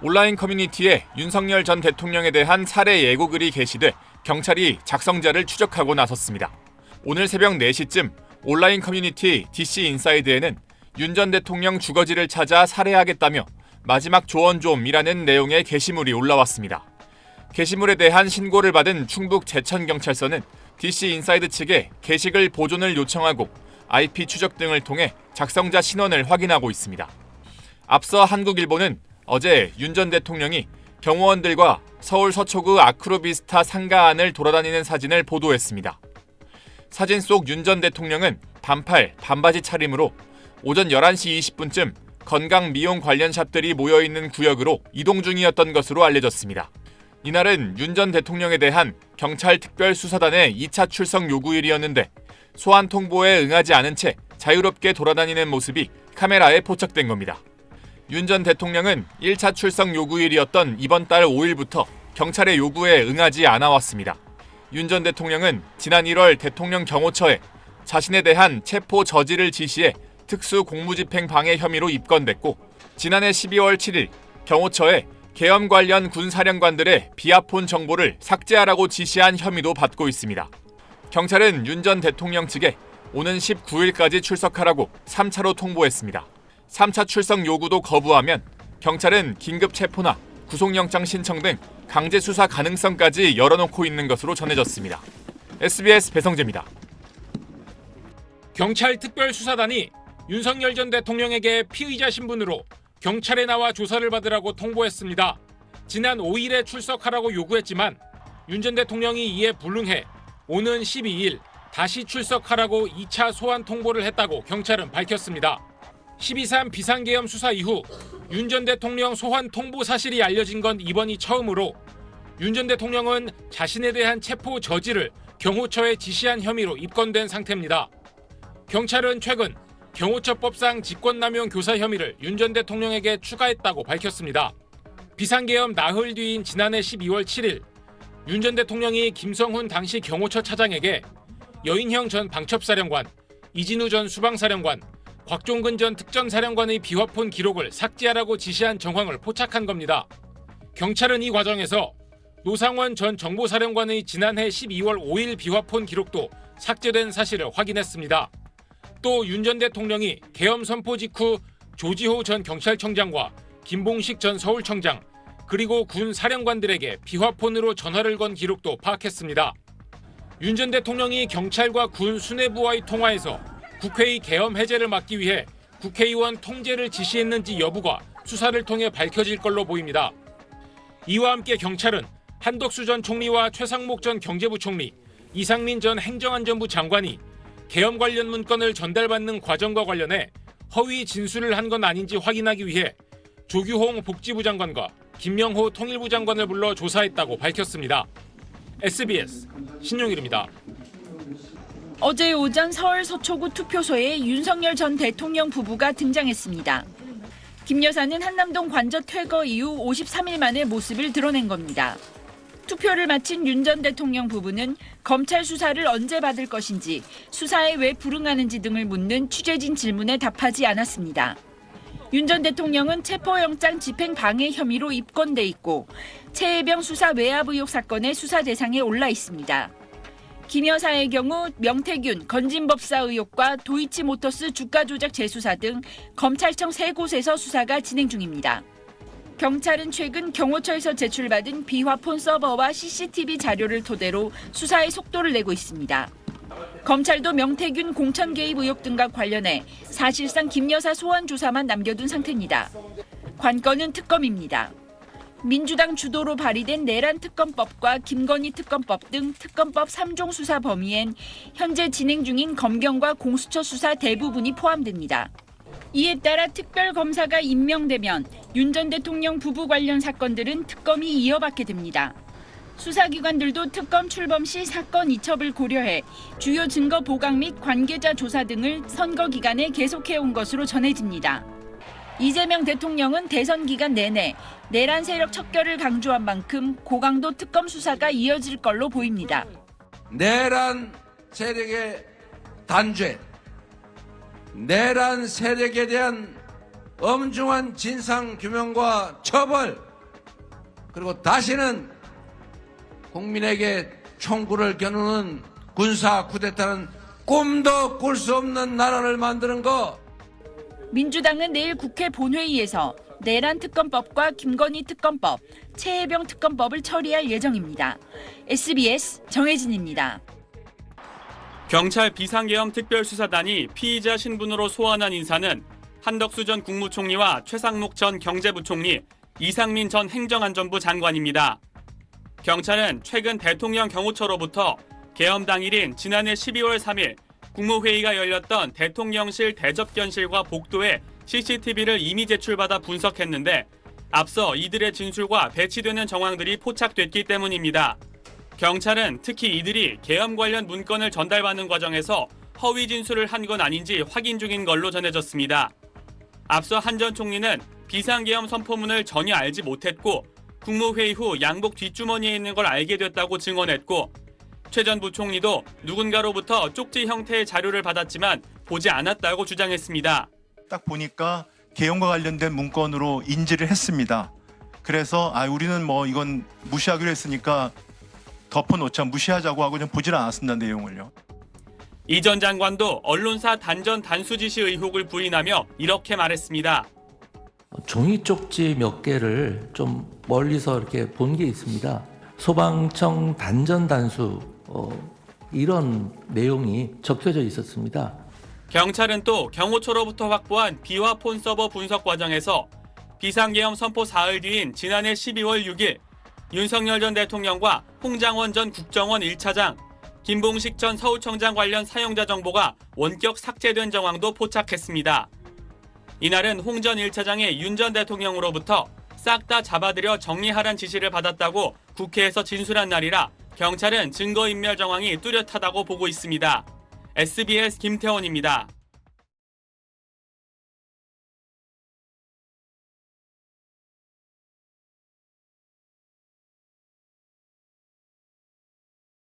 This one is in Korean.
온라인 커뮤니티에 윤석열 전 대통령에 대한 살해 예고글이 게시돼 경찰이 작성자를 추적하고 나섰습니다. 오늘 새벽 4시쯤 온라인 커뮤니티 DC인사이드에는 윤 전 대통령 주거지를 찾아 살해하겠다며 마지막 조언 좀이라는 내용의 게시물이 올라왔습니다. 게시물에 대한 신고를 받은 충북 제천경찰서는 DC인사이드 측에 게시글 보존을 요청하고 IP 추적 등을 통해 작성자 신원을 확인하고 있습니다. 앞서 한국일보는 어제 윤 전 대통령이 경호원들과 서울 서초구 아크로비스타 상가 안을 돌아다니는 사진을 보도했습니다. 사진 속 윤 전 대통령은 반팔, 반바지 차림으로 오전 11시 20분쯤 건강 미용 관련 샵들이 모여있는 구역으로 이동 중이었던 것으로 알려졌습니다. 이날은 윤 전 대통령에 대한 경찰 특별수사단의 2차 출석 요구일이었는데 소환 통보에 응하지 않은 채 자유롭게 돌아다니는 모습이 카메라에 포착된 겁니다. 윤 전 대통령은 1차 출석 요구일이었던 이번 달 5일부터 경찰의 요구에 응하지 않아 왔습니다. 윤 전 대통령은 지난 1월 대통령 경호처에 자신에 대한 체포 저지를 지시해 특수 공무집행 방해 혐의로 입건됐고 지난해 12월 7일 경호처에 계엄 관련 군사령관들의 비아폰 정보를 삭제하라고 지시한 혐의도 받고 있습니다. 경찰은 윤 전 대통령 측에 오는 19일까지 출석하라고 3차로 통보했습니다. 3차 출석 요구도 거부하면 경찰은 긴급 체포나 구속영장 신청 등 강제 수사 가능성까지 열어놓고 있는 것으로 전해졌습니다. SBS 배성재입니다. 경찰 특별수사단이 윤석열 전 대통령에게 피의자 신분으로 경찰에 나와 조사를 받으라고 통보했습니다. 지난 5일에 출석하라고 요구했지만 윤 전 대통령이 이에 불응해 오는 12일 다시 출석하라고 2차 소환 통보를 했다고 경찰은 밝혔습니다. 12.3 비상계엄 수사 이후 윤 전 대통령 소환 통보 사실이 알려진 건 이번이 처음으로 윤 전 대통령은 자신에 대한 체포 저지를 경호처에 지시한 혐의로 입건된 상태입니다. 경찰은 최근 경호처법상 직권남용 교사 혐의를 윤 전 대통령에게 추가했다고 밝혔습니다. 비상계엄 나흘 뒤인 지난해 12월 7일 윤 전 대통령이 김성훈 당시 경호처 차장에게 여인형 전 방첩사령관, 이진우 전 수방사령관, 곽종근 전 특전사령관의 비화폰 기록을 삭제하라고 지시한 정황을 포착한 겁니다. 경찰은 이 과정에서 노상원 전 정보사령관의 지난해 12월 5일 비화폰 기록도 삭제된 사실을 확인했습니다. 또 윤 전 대통령이 계엄 선포 직후 조지호 전 경찰청장과 김봉식 전 서울청장 그리고 군 사령관들에게 비화폰으로 전화를 건 기록도 파악했습니다. 윤 전 대통령이 경찰과 군 수뇌부와의 통화에서 국회의 계엄 해제를 막기 위해 국회의원 통제를 지시했는지 여부가 수사를 통해 밝혀질 걸로 보입니다. 이와 함께 경찰은 한덕수 전 총리와 최상목 전 경제부총리, 이상민 전 행정안전부 장관이 계엄 관련 문건을 전달받는 과정과 관련해 허위 진술을 한 건 아닌지 확인하기 위해 조규홍 복지부 장관과 김명호 통일부 장관을 불러 조사했다고 밝혔습니다. SBS 신용일입니다. 어제 오전 서울 서초구 투표소에 윤석열 전 대통령 부부가 등장했습니다. 김 여사는 한남동 관저 퇴거 이후 53일 만에 모습을 드러낸 겁니다. 투표를 마친 윤 전 대통령 부부는 검찰 수사를 언제 받을 것인지, 수사에 왜 불응하는지 등을 묻는 취재진 질문에 답하지 않았습니다. 윤 전 대통령은 체포영장 집행 방해 혐의로 입건돼 있고 최혜병 수사 외압 의혹 사건의 수사 대상에 올라 있습니다. 김 여사의 경우 명태균 건진법사 의혹과 도이치모터스 주가 조작 재수사 등 검찰청 3곳에서 수사가 진행 중입니다. 경찰은 최근 경호처에서 제출받은 비화폰 서버와 CCTV 자료를 토대로 수사에 속도를 내고 있습니다. 검찰도 명태균 공천 개입 의혹 등과 관련해 사실상 김 여사 소환 조사만 남겨둔 상태입니다. 관건은 특검입니다. 민주당 주도로 발의된 내란 특검법과 김건희 특검법 등 특검법 3종 수사 범위엔 현재 진행 중인 검경과 공수처 수사 대부분이 포함됩니다. 이에 따라 특별검사가 임명되면 윤 전 대통령 부부 관련 사건들은 특검이 이어받게 됩니다. 수사기관들도 특검 출범 시 사건 이첩을 고려해 주요 증거 보강 및 관계자 조사 등을 선거 기간에 계속해온 것으로 전해집니다. 이재명 대통령은 대선 기간 내내 내란 세력 척결을 강조한 만큼 고강도 특검 수사가 이어질 걸로 보입니다. 내란 세력의 단죄, 내란 세력에 대한 엄중한 진상규명과 처벌, 그리고 다시는 국민에게 총구를 겨누는 군사 쿠데타는 꿈도 꿀 수 없는 나라를 만드는 거. 민주당은 내일 국회 본회의에서 내란 특검법과 김건희 특검법, 최혜병 특검법을 처리할 예정입니다. SBS 정혜진입니다. 경찰 비상계엄 특별수사단이 피의자 신분으로 소환한 인사는 한덕수 전 국무총리와 최상목 전 경제부총리, 이상민 전 행정안전부 장관입니다. 경찰은 최근 대통령 경호처로부터 계엄 당일인 지난해 12월 3일 국무회의가 열렸던 대통령실 대접견실과 복도에 CCTV를 이미 제출받아 분석했는데 앞서 이들의 진술과 배치되는 정황들이 포착됐기 때문입니다. 경찰은 특히 이들이 계엄 관련 문건을 전달받는 과정에서 허위 진술을 한 건 아닌지 확인 중인 걸로 전해졌습니다. 앞서 한 전 총리는 비상계엄 선포문을 전혀 알지 못했고 국무회의 후 양복 뒷주머니에 있는 걸 알게 됐다고 증언했고 최 전 부총리도 누군가로부터 쪽지 형태의 자료를 받았지만 보지 않았다고 주장했습니다. 딱 보니까 계엄과 관련된 문건으로 인지를 했습니다. 그래서 우리는 뭐 이건 무시하기로 했으니까 덮어놓자, 무시하자고 하고 좀 보질 않았습니다, 내용을요. 이 전 장관도 언론사 단전 단수 지시 의혹을 부인하며 이렇게 말했습니다. 종이 쪽지 몇 개를 좀 멀리서 이렇게 본 게 있습니다. 소방청 단전 단수 이런 내용이 적혀져 있었습니다. 경찰은 또 경호처로부터 확보한 비화 폰 서버 분석 과정에서 비상계엄 선포 사흘 뒤인 지난해 12월 6일 윤석열 전 대통령과 홍장원 전 국정원 1차장, 김봉식 전 서울청장 관련 사용자 정보가 원격 삭제된 정황도 포착했습니다. 이날은 홍 전 1차장이 윤 전 대통령으로부터 싹 다 잡아들여 정리하란 지시를 받았다고 국회에서 진술한 날이라 경찰은 증거인멸 정황이 뚜렷하다고 보고 있습니다. SBS 김태원입니다.